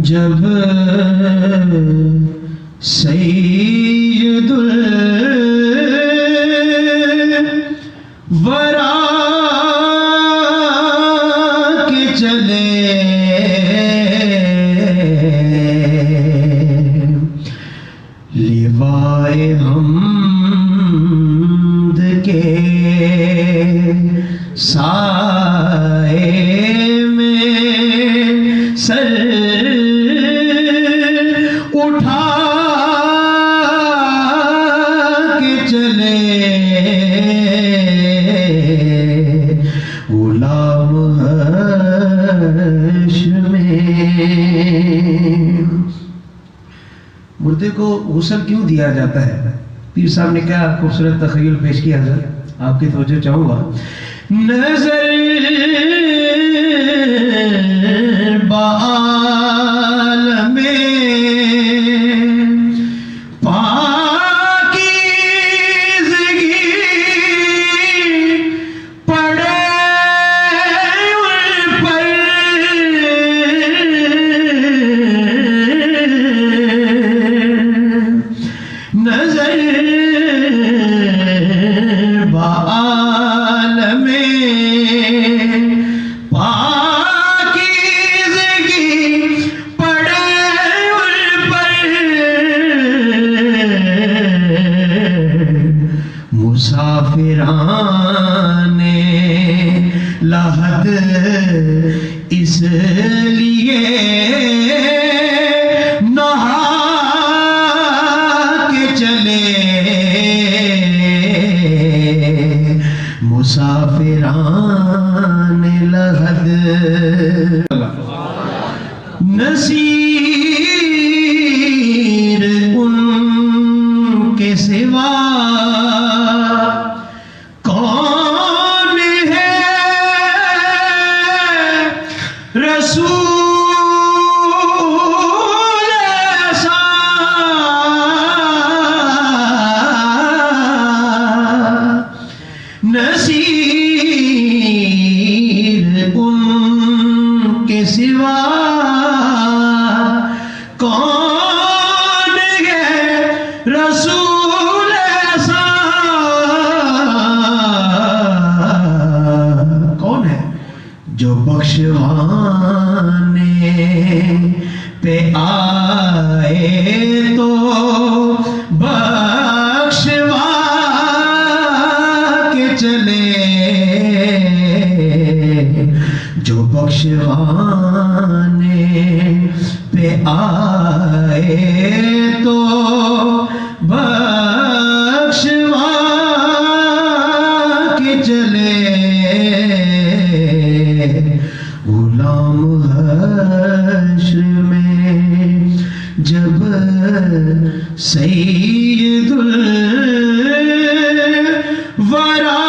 جب سید الورا کے چلے لیوائے حمد کے سائے میں سر اٹھا کے چلے غلام ہاشمی۔ مردے کو غسل کیوں دیا جاتا ہے؟ پیر صاحب نے کیا خوبصورت تخیل پیش کیا، حضرت آپ کی توجہ چاہوں گا۔ نظر بعالم پاکیزگی پڑے ان پر، نظر بعالم پاکیزگی پڑے ان پر، مسافران لحد اس لیے نہا کے چلے، مسافران لحد نصیر ان کے سوا کون ہے، رسول ایسا نصیر ان کے سوا کون ہے، رسول ایسا کون ہے جو بخشوانے پہ آئے تو بخشوا کے چلے، جو بخشوانے پہ آئے تو بخشوا کے چلے، غلام حشر میں جب سید الورا